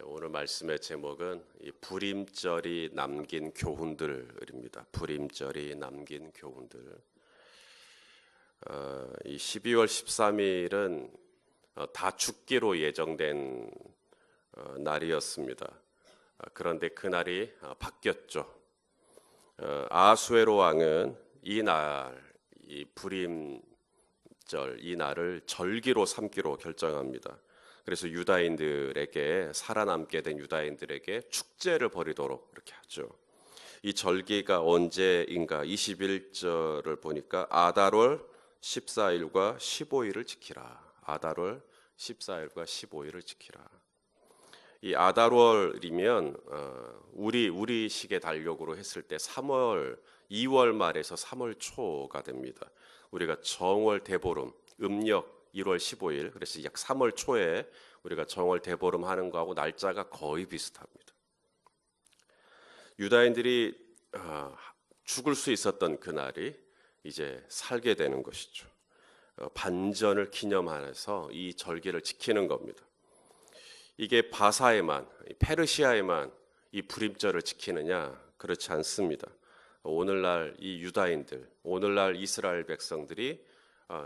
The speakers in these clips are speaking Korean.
오늘 말씀의 제목은 이 불임절이 남긴 교훈들입니다. 불임절이 남긴 교훈들. 이 12월 13일은 다 죽기로 예정된 날이었습니다. 그런데 그날이 바뀌었죠. 아하수에로 왕은 이 불임절, 이 날을 절기로 삼기로 결정합니다. 그래서 유다인들에게, 살아남게 된 유다인들에게 축제를 벌이도록 그렇게 하죠. 이 절기가 언제인가 21절을 보니까 아달월 14일과 15일을 지키라. 아달월 14일과 15일을 지키라. 이 아달월이면 우리 시계 달력으로 했을 때 2월 말에서 3월 초가 됩니다. 우리가 정월 대보름, 음력 1월 15일, 그래서 약 3월 초에 우리가 정월 대보름 하는 거하고 날짜가 거의 비슷합니다. 유다인들이 죽을 수 있었던 그날이 이제 살게 되는 것이죠. 반전을 기념하면서 이 절기를 지키는 겁니다. 이게 바사에만, 페르시아에만 이 불임절을 지키느냐? 그렇지 않습니다. 오늘날 이 유다인들, 오늘날 이스라엘 백성들이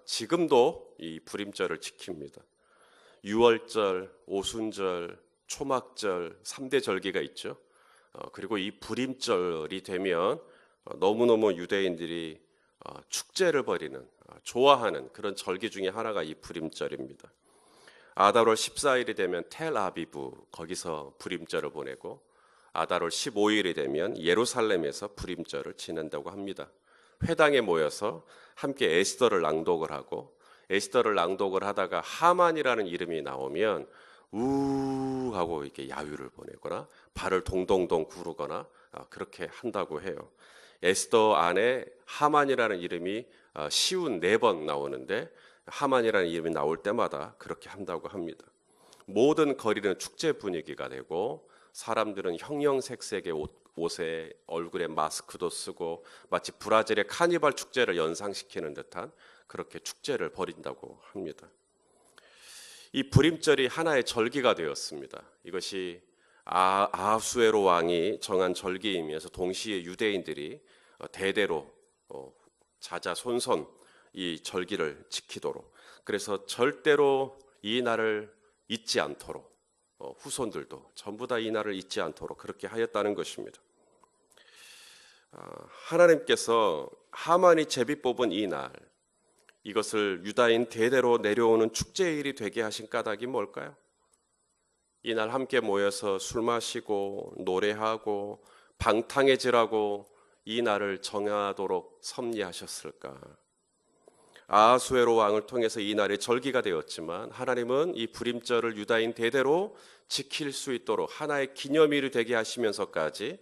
지금도 이 불임절을 지킵니다. 유월절, 오순절, 초막절 3대 절기가 있죠. 그리고 이 불임절이 되면 너무너무 유대인들이 축제를 벌이는, 좋아하는 그런 절기 중에 하나가 이 불임절입니다. 아달월 14일이 되면 텔아비브, 거기서 불임절을 보내고 아달월 15일이 되면 예루살렘에서 불임절을 지낸다고 합니다. 회당에 모여서 함께 에스더를 낭독을 하고, 에스더를 낭독을 하다가 하만이라는 이름이 나오면 우 하고 이렇게 야유를 보내거나 발을 동동동 구르거나 그렇게 한다고 해요. 에스더 안에 하만이라는 이름이 쉬운 4번 나오는데 하만이라는 이름이 나올 때마다 그렇게 한다고 합니다. 모든 거리는 축제 분위기가 되고 사람들은 형형색색의 옷에 얼굴에 마스크도 쓰고 마치 브라질의 카니발 축제를 연상시키는 듯한 그렇게 축제를 벌인다고 합니다. 이 불임절이 하나의 절기가 되었습니다. 이것이 아하수에로 왕이 정한 절기이면서 동시에 유대인들이 대대로 자자손손 이 절기를 지키도록, 그래서 절대로 이 날을 잊지 않도록 후손들도 전부 다 이 날을 잊지 않도록 그렇게 하였다는 것입니다. 하나님께서 하만이 제비 뽑은 이 날, 이것을 유다인 대대로 내려오는 축제일이 되게 하신 까닭이 뭘까요? 이 날 함께 모여서 술 마시고 노래하고 방탕해지라고 이 날을 정하도록 섭리하셨을까? 아하수에로 왕을 통해서 이 날이 절기가 되었지만 하나님은 이 불임절을 유다인 대대로 지킬 수 있도록 하나의 기념일이 되게 하시면서까지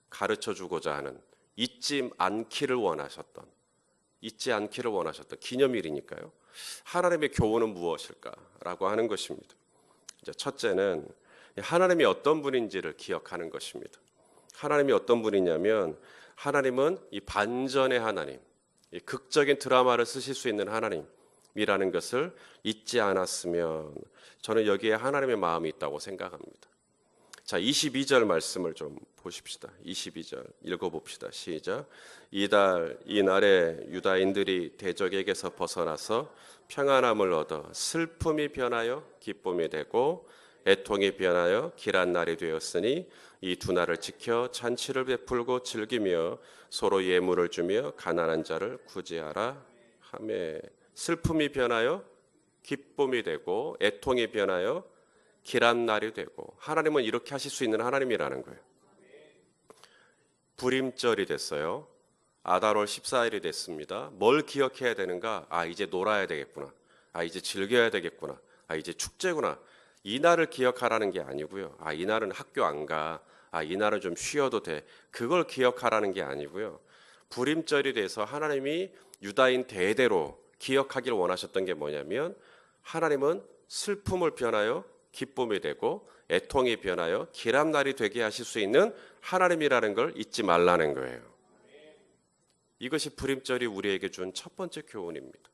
가르쳐 주고자 하는, 잊지 않기를 원하셨던 기념일이니까요. 하나님의 교훈은 무엇일까라고 하는 것입니다. 첫째는 하나님이 어떤 분인지를 기억하는 것입니다. 하나님이 어떤 분이냐면, 하나님은 이 반전의 하나님, 이 극적인 드라마를 쓰실 수 있는 하나님이라는 것을 잊지 않았으면 저는 여기에 하나님의 마음이 있다고 생각합니다. 자, 22절 말씀을 좀 보십시다. 22절 읽어봅시다. 시작. 이날에 유다인들이 대적에게서 벗어나서 평안함을 얻어 슬픔이 변하여 기쁨이 되고 애통이 변하여 길한 날이 되었으니 이 두 날을 지켜 잔치를 베풀고 즐기며 서로 예물을 주며 가난한 자를 구제하라 하매. 슬픔이 변하여 기쁨이 되고 애통이 변하여 길한 날이 되고, 하나님은 이렇게 하실 수 있는 하나님이라는 거예요. 불임절이 됐어요. 아달월 14일이 됐습니다. 뭘 기억해야 되는가? 이제 놀아야 되겠구나. 이제 즐겨야 되겠구나. 이제 축제구나. 이 날을 기억하라는 게 아니고요. 이 날은 학교 안 가. 이 날은 좀 쉬어도 돼. 그걸 기억하라는 게 아니고요. 불임절이 돼서 하나님이 유다인 대대로 기억하길 원하셨던 게 뭐냐면, 하나님은 슬픔을 변하여 기쁨이 되고 애통이 변하여 길한 날이 되게 하실 수 있는 하나님이라는 걸 잊지 말라는 거예요. 이것이 불임절이 우리에게 준 첫 번째 교훈입니다.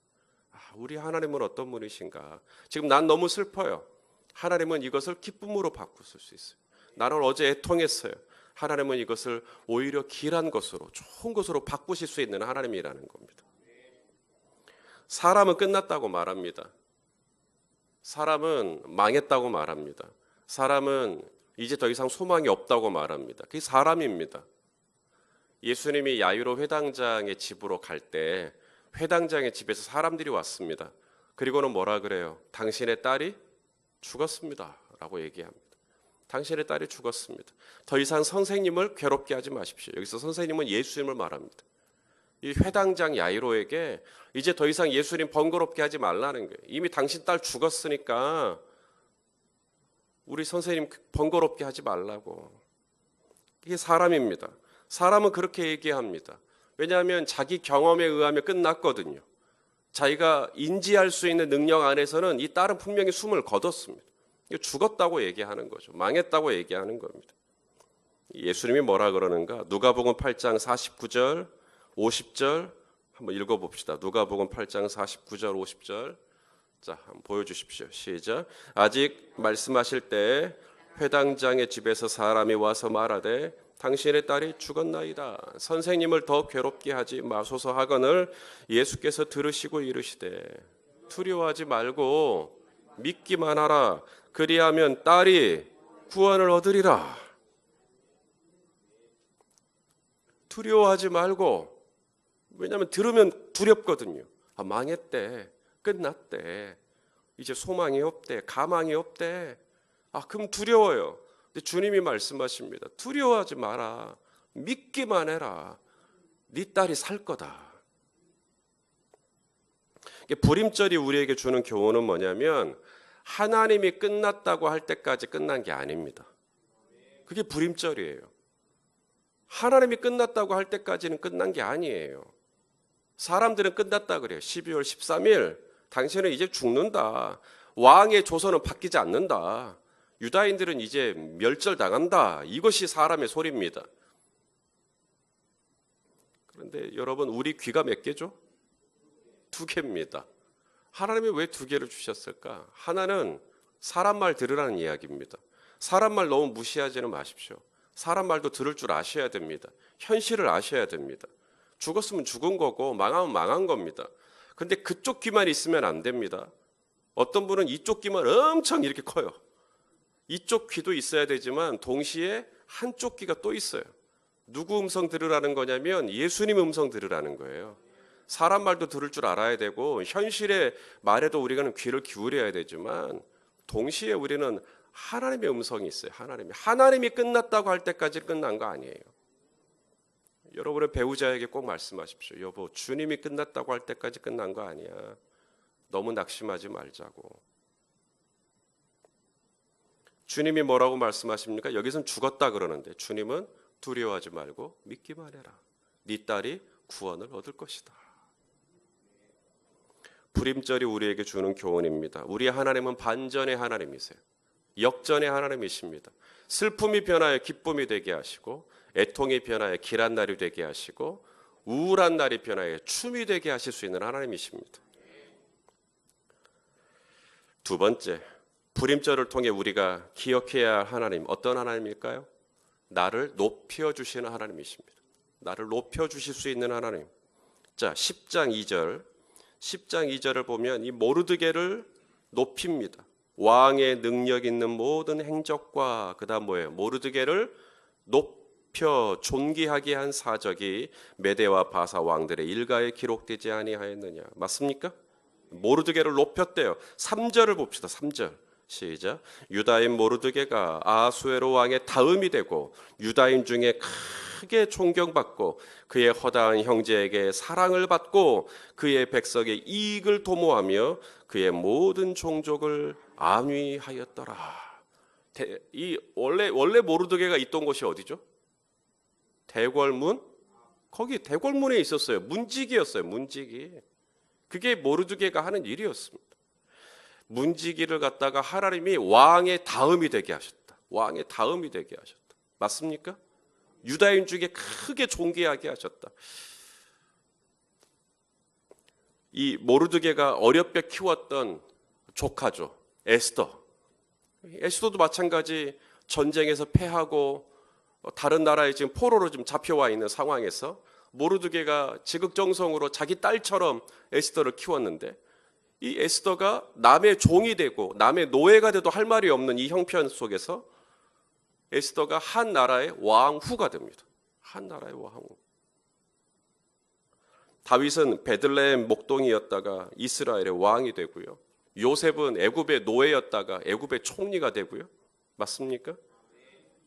우리 하나님은 어떤 분이신가? 지금 난 너무 슬퍼요. 하나님은 이것을 기쁨으로 바꾸실 수 있어요. 나는 어제 애통했어요. 하나님은 이것을 오히려 길한 것으로, 좋은 것으로 바꾸실 수 있는 하나님이라는 겁니다. 사람은 끝났다고 말합니다. 사람은 망했다고 말합니다. 사람은 이제 더 이상 소망이 없다고 말합니다. 그게 사람입니다. 예수님이 야이로 회당장의 집으로 갈 때 회당장의 집에서 사람들이 왔습니다. 그리고는 뭐라 그래요? 당신의 딸이 죽었습니다 라고 얘기합니다. 당신의 딸이 죽었습니다. 더 이상 선생님을 괴롭게 하지 마십시오. 여기서 선생님은 예수님을 말합니다. 이 회당장 야이로에게 이제 더 이상 예수님 번거롭게 하지 말라는 거예요. 이미 당신 딸 죽었으니까 우리 선생님 번거롭게 하지 말라고. 이게 사람입니다. 사람은 그렇게 얘기합니다. 왜냐하면 자기 경험에 의하면 끝났거든요. 자기가 인지할 수 있는 능력 안에서는 이 딸은 분명히 숨을 거뒀습니다. 죽었다고 얘기하는 거죠. 망했다고 얘기하는 겁니다. 예수님이 뭐라 그러는가? 누가복음 8장 49절 50절 한번 읽어봅시다. 누가복음 8장 49절 50절. 자, 한번 보여주십시오. 시작. 아직 말씀하실 때 회당장의 집에서 사람이 와서 말하되 당신의 딸이 죽었나이다. 선생님을 더 괴롭게 하지 마소서 하거늘 예수께서 들으시고 이르시되 두려워하지 말고 믿기만 하라. 그리하면 딸이 구원을 얻으리라. 두려워하지 말고, 왜냐하면 들으면 두렵거든요. 아, 망했대. 끝났대. 이제 소망이 없대. 가망이 없대. 아, 그럼 두려워요. 근데 주님이 말씀하십니다. 두려워하지 마라. 믿기만 해라. 네 딸이 살 거다. 불임절이 우리에게 주는 교훈은 뭐냐면 하나님이 끝났다고 할 때까지 끝난 게 아닙니다. 그게 불임절이에요. 하나님이 끝났다고 할 때까지는 끝난 게 아니에요. 사람들은 끝났다 그래요. 12월 13일 당신은 이제 죽는다. 왕의 조선은 바뀌지 않는다. 유다인들은 이제 멸절당한다. 이것이 사람의 소리입니다. 그런데 여러분, 우리 귀가 몇 개죠? 2개입니다. 하나님이 왜 2개를 주셨을까? 하나는 사람 말 들으라는 이야기입니다. 사람 말 너무 무시하지는 마십시오. 사람 말도 들을 줄 아셔야 됩니다. 현실을 아셔야 됩니다. 죽었으면 죽은 거고 망하면 망한 겁니다. 근데 그쪽 귀만 있으면 안 됩니다. 어떤 분은 이쪽 귀만 엄청 이렇게 커요. 이쪽 귀도 있어야 되지만 동시에 한쪽 귀가 또 있어요. 누구 음성 들으라는 거냐면 예수님 음성 들으라는 거예요. 사람 말도 들을 줄 알아야 되고 현실의 말에도 우리가 귀를 기울여야 되지만 동시에 우리는 하나님의 음성이 있어요. 하나님이 끝났다고 할 때까지 끝난 거 아니에요. 여러분의 배우자에게 꼭 말씀하십시오. 여보, 주님이 끝났다고 할 때까지 끝난 거 아니야. 너무 낙심하지 말자고. 주님이 뭐라고 말씀하십니까? 여기서는 죽었다 그러는데 주님은 두려워하지 말고 믿기만 해라. 네 딸이 구원을 얻을 것이다. 불임절이 우리에게 주는 교훈입니다. 우리 하나님은 반전의 하나님이세요. 역전의 하나님이십니다. 슬픔이 변하여 기쁨이 되게 하시고 애통이 변하여 길한 날이 되게 하시고 우울한 날이 변하여 춤이 되게 하실 수 있는 하나님이십니다. 두 번째, 불임절을 통해 우리가 기억해야 할 하나님, 어떤 하나님일까요? 나를 높여주시는 하나님이십니다. 나를 높여주실 수 있는 하나님. 자, 10장 2절을 보면 이 모르드게를 높입니다. 왕의 능력 있는 모든 행적과 그 다음 뭐예요? 모르드게를 높여 존귀하게 한 사적이 메대와 바사 왕들의 일가에 기록되지 아니하였느냐. 맞습니까? 모르드게를 높였대요. 3절을 봅시다. 3절 시작. 유다인 모르드게가 아수에로 왕의 다음이 되고 유다인 중에 크게 존경받고 그의 허다한 형제에게 사랑을 받고 그의 백성의 이익을 도모하며 그의 모든 종족을 안위하였더라. 이 원래 모르드게가 있던 곳이 어디죠? 대궐문? 거기 대궐문에 있었어요. 문지기였어요. 문지기. 그게 모르드게가 하는 일이었습니다. 문지기를 갖다가 하나님이 왕의 다음이 되게 하셨다. 왕의 다음이 되게 하셨다. 맞습니까? 유다인 중에 크게 존귀하게 하셨다. 이 모르드게가 어렵게 키웠던 조카죠. 에스더. 에스더도 마찬가지 전쟁에서 패하고 다른 나라에 지금 포로로 좀 잡혀와 있는 상황에서 모르드게가 지극정성으로 자기 딸처럼 에스더를 키웠는데 이 에스더가 남의 종이 되고 남의 노예가 돼도 할 말이 없는 이 형편 속에서 에스더가 한 나라의 왕후가 됩니다. 한 나라의 왕후. 다윗은 베들레헴 목동이었다가 이스라엘의 왕이 되고요. 요셉은 애굽의 노예였다가 애굽의 총리가 되고요. 맞습니까?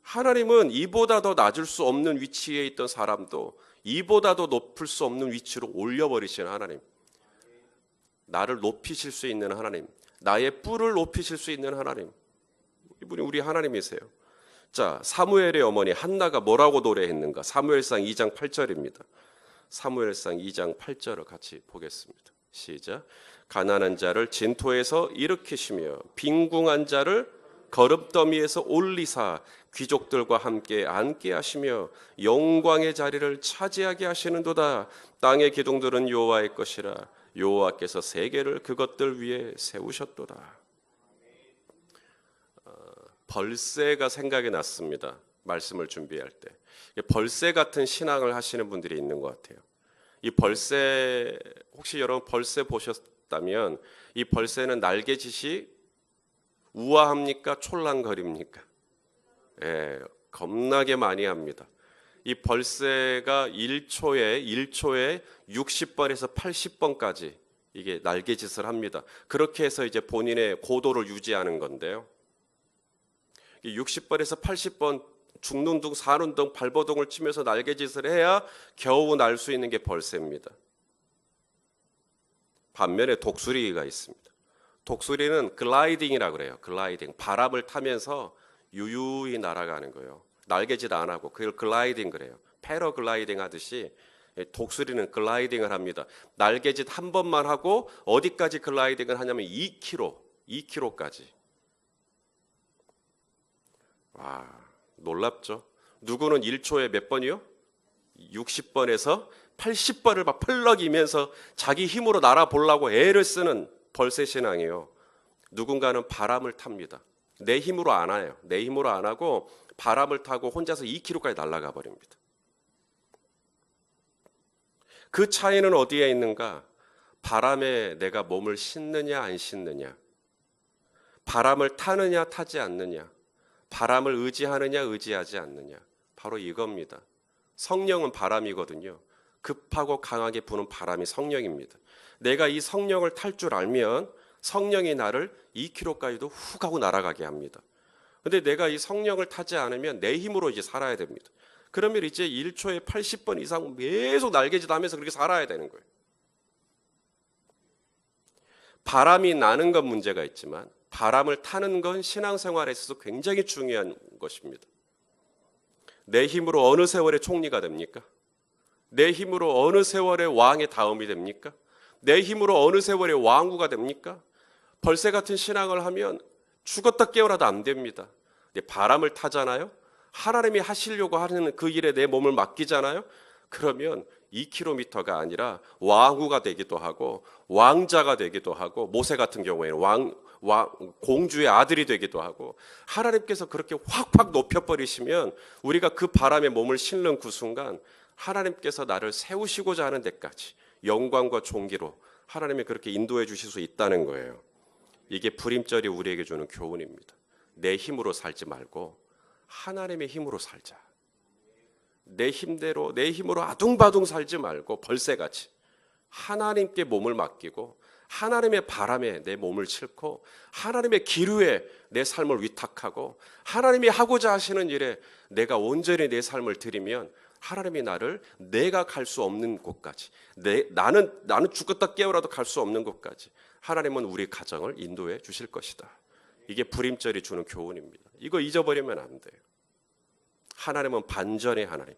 하나님은 이보다 더 낮을 수 없는 위치에 있던 사람도 이보다 더 높을 수 없는 위치로 올려버리시는 하나님. 나를 높이실 수 있는 하나님. 나의 뿔을 높이실 수 있는 하나님. 이분이 우리 하나님이세요. 자, 사무엘의 어머니 한나가 뭐라고 노래했는가? 사무엘상 2장 8절입니다. 사무엘상 2장 8절을 같이 보겠습니다. 시작. 가난한 자를 진토에서 일으키시며 빈궁한 자를 거름더미에서 올리사 귀족들과 함께 앉게 하시며 영광의 자리를 차지하게 하시는도다. 땅의 기둥들은 여호와의 것이라. 여호와께서 세계를 그것들 위에 세우셨도다. 벌새가 생각이 났습니다. 말씀을 준비할 때. 벌새 같은 신앙을 하시는 분들이 있는 것 같아요. 이 벌새, 혹시 여러분 벌새 보셨다면 이 벌새는 날개짓이 우아합니까? 촐랑거립니까? 예, 겁나게 많이 합니다. 이 벌새가 1초에 60번에서 80번까지 이게 날개짓을 합니다. 그렇게 해서 이제 본인의 고도를 유지하는 건데요. 60번에서 80번 죽는 둥 사는 둥 발버둥을 치면서 날개짓을 해야 겨우 날 수 있는 게 벌새입니다. 반면에 독수리가 있습니다. 독수리는 글라이딩이라고 그래요. 글라이딩. 바람을 타면서 유유히 날아가는 거예요. 날개짓 안 하고 그걸 글라이딩 그래요. 패러글라이딩 하듯이 독수리는 글라이딩을 합니다. 날개짓 한 번만 하고 어디까지 글라이딩을 하냐면 2km까지. 와, 놀랍죠? 누구는 1초에 몇 번이요? 60번에서 80번을 막 펄럭이면서 자기 힘으로 날아보려고 애를 쓰는 벌새 신앙이에요. 누군가는 바람을 탑니다. 내 힘으로 안 해요. 내 힘으로 안 하고 바람을 타고 혼자서 2km까지 날아가 버립니다. 그 차이는 어디에 있는가? 바람에 내가 몸을 싣느냐 안 싣느냐, 바람을 타느냐 타지 않느냐, 바람을 의지하느냐 의지하지 않느냐, 바로 이겁니다. 성령은 바람이거든요. 급하고 강하게 부는 바람이 성령입니다. 내가 이 성령을 탈 줄 알면 성령이 나를 2km까지도 훅 하고 날아가게 합니다. 근데 내가 이 성령을 타지 않으면 내 힘으로 이제 살아야 됩니다. 그러면 이제 1초에 80번 이상 계속 날개짓 하면서 그렇게 살아야 되는 거예요. 바람이 나는 건 문제가 있지만 바람을 타는 건 신앙생활에 있어서 굉장히 중요한 것입니다. 내 힘으로 어느 세월의 총리가 됩니까? 내 힘으로 어느 세월의 왕의 다음이 됩니까? 내 힘으로 어느 세월의 왕후가 됩니까? 벌새 같은 신앙을 하면 죽었다 깨어나도 안 됩니다. 바람을 타잖아요. 하나님이 하시려고 하는 그 일에 내 몸을 맡기잖아요. 그러면 2km가 아니라 왕후가 되기도 하고 왕자가 되기도 하고 모세 같은 경우에는 공주의 아들이 되기도 하고 하나님께서 그렇게 확확 높여버리시면 우리가 그 바람에 몸을 싣는 그 순간 하나님께서 나를 세우시고자 하는 데까지 영광과 존귀로 하나님이 그렇게 인도해 주실 수 있다는 거예요. 이게 불임절이 우리에게 주는 교훈입니다. 내 힘으로 살지 말고 하나님의 힘으로 살자. 내 힘대로 내 힘으로 아둥바둥 살지 말고 벌새같이 하나님께 몸을 맡기고 하나님의 바람에 내 몸을 싣고 하나님의 기류에 내 삶을 위탁하고 하나님이 하고자 하시는 일에 내가 온전히 내 삶을 드리면 하나님이 나를 내가 갈 수 없는 곳까지 나는 죽었다 깨어나도 갈 수 없는 곳까지 하나님은 우리 가정을 인도해 주실 것이다. 이게 불임절이 주는 교훈입니다. 이거 잊어버리면 안 돼요. 하나님은 반전의 하나님,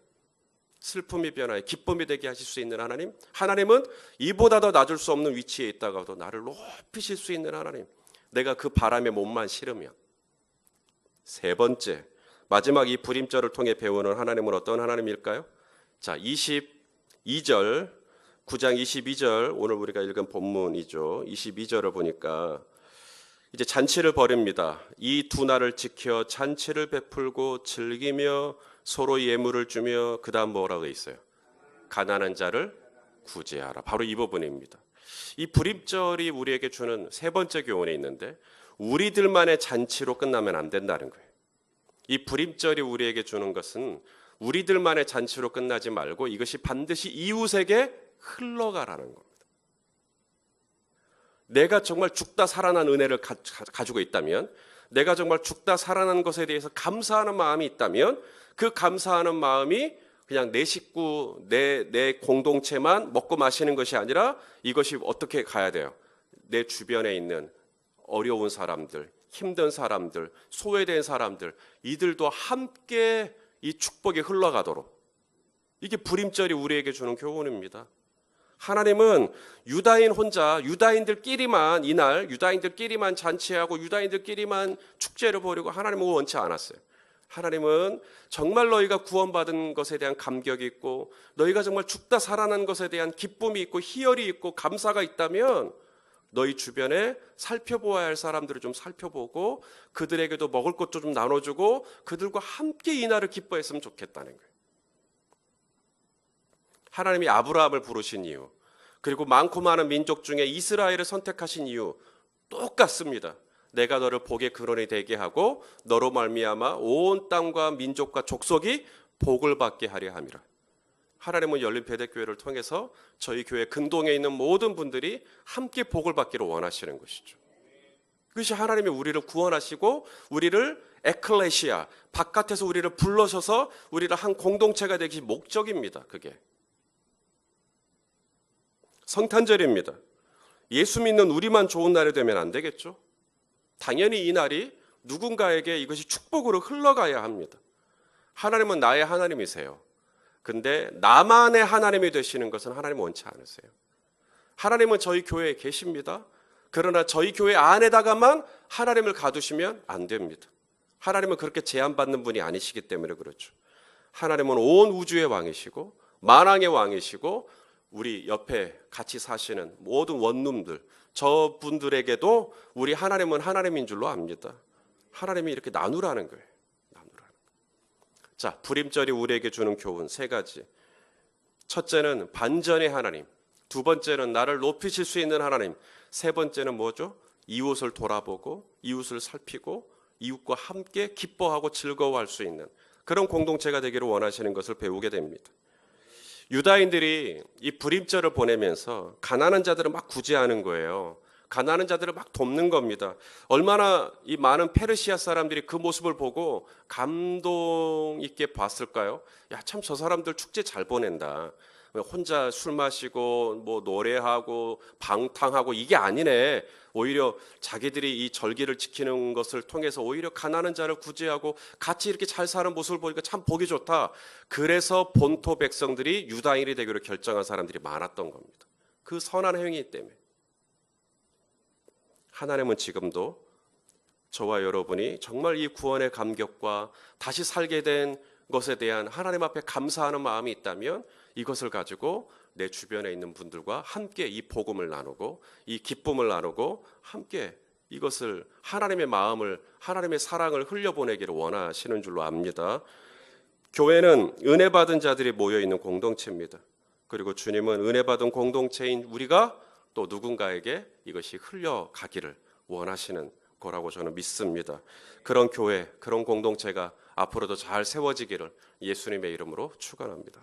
슬픔이 변화해 기쁨이 되게 하실 수 있는 하나님, 하나님은 이보다 더 낮을 수 없는 위치에 있다가도 나를 높이실 수 있는 하나님, 내가 그 바람에 몸만 실으면. 세 번째, 마지막 이 불임절을 통해 배우는 하나님은 어떤 하나님일까요? 자, 22절, 9장 22절, 오늘 우리가 읽은 본문이죠. 22절을 보니까 이제 잔치를 벌입니다. 이 두 날을 지켜 잔치를 베풀고 즐기며 서로 예물을 주며 그다음 뭐라고 돼 있어요? 가난한 자를 구제하라. 바로 이 부분입니다. 이 불임절이 우리에게 주는 세 번째 교훈이 있는데 우리들만의 잔치로 끝나면 안 된다는 거예요. 이 불임절이 우리에게 주는 것은 우리들만의 잔치로 끝나지 말고 이것이 반드시 이웃에게 흘러가라는 겁니다. 내가 정말 죽다 살아난 은혜를 가지고 있다면, 내가 정말 죽다 살아난 것에 대해서 감사하는 마음이 있다면 그 감사하는 마음이 그냥 내 식구, 내 공동체만 먹고 마시는 것이 아니라 이것이 어떻게 가야 돼요? 내 주변에 있는 어려운 사람들, 힘든 사람들, 소외된 사람들, 이들도 함께 이 축복이 흘러가도록. 이게 불임절이 우리에게 주는 교훈입니다. 하나님은 유다인 혼자, 유다인들끼리만 이날 유다인들끼리만 잔치하고 유다인들끼리만 축제를 벌이고 하나님은 원치 않았어요. 하나님은 정말 너희가 구원받은 것에 대한 감격이 있고 너희가 정말 죽다 살아난 것에 대한 기쁨이 있고 희열이 있고 감사가 있다면 너희 주변에 살펴보아야 할 사람들을 좀 살펴보고 그들에게도 먹을 것도 좀 나눠주고 그들과 함께 이 날을 기뻐했으면 좋겠다는 거예요. 하나님이 아브라함을 부르신 이유, 그리고 많고 많은 민족 중에 이스라엘을 선택하신 이유 똑같습니다. 내가 너를 복의 근원이 되게 하고 너로 말미암아 온 땅과 민족과 족속이 복을 받게 하려 함이라. 하나님은 열린 베데교회를 통해서 저희 교회 근동에 있는 모든 분들이 함께 복을 받기를 원하시는 것이죠. 그것이 하나님이 우리를 구원하시고 우리를 에클레시아, 바깥에서 우리를 불러셔서 우리를 한 공동체가 되기 목적입니다. 그게 성탄절입니다. 예수 믿는 우리만 좋은 날이 되면 안 되겠죠? 당연히 이 날이 누군가에게 이것이 축복으로 흘러가야 합니다. 하나님은 나의 하나님이세요. 근데 나만의 하나님이 되시는 것은 하나님은 원치 않으세요. 하나님은 저희 교회에 계십니다. 그러나 저희 교회 안에다가만 하나님을 가두시면 안 됩니다. 하나님은 그렇게 제한받는 분이 아니시기 때문에 그렇죠. 하나님은 온 우주의 왕이시고 만왕의 왕이시고 우리 옆에 같이 사시는 모든 원룸들, 저분들에게도 우리 하나님은 하나님인 줄로 압니다. 하나님이 이렇게 나누라는 거예요. 자, 불임절이 우리에게 주는 교훈 세 가지. 첫째는 반전의 하나님, 두 번째는 나를 높이실 수 있는 하나님, 세 번째는 뭐죠? 이웃을 돌아보고 이웃을 살피고 이웃과 함께 기뻐하고 즐거워할 수 있는 그런 공동체가 되기를 원하시는 것을 배우게 됩니다. 유다인들이 이 불임절을 보내면서 가난한 자들을 막 구제하는 거예요. 가난한 자들을 막 돕는 겁니다. 얼마나 이 많은 페르시아 사람들이 그 모습을 보고 감동 있게 봤을까요? 야, 참 저 사람들 축제 잘 보낸다. 혼자 술 마시고 뭐 노래하고 방탕하고 이게 아니네. 오히려 자기들이 이 절기를 지키는 것을 통해서 오히려 가난한 자를 구제하고 같이 이렇게 잘 사는 모습을 보니까 참 보기 좋다. 그래서 본토 백성들이 유다인이 되기로 결정한 사람들이 많았던 겁니다. 그 선한 행위 때문에. 하나님은 지금도 저와 여러분이 정말 이 구원의 감격과 다시 살게 된 것에 대한 하나님 앞에 감사하는 마음이 있다면 이것을 가지고 내 주변에 있는 분들과 함께 이 복음을 나누고 이 기쁨을 나누고 함께 이것을 하나님의 마음을 하나님의 사랑을 흘려보내기를 원하시는 줄로 압니다. 교회는 은혜 받은 자들이 모여있는 공동체입니다. 그리고 주님은 은혜 받은 공동체인 우리가 또 누군가에게 이것이 흘려가기를 원하시는 거라고 저는 믿습니다. 그런 교회, 그런 공동체가 앞으로도 잘 세워지기를 예수님의 이름으로 축원합니다.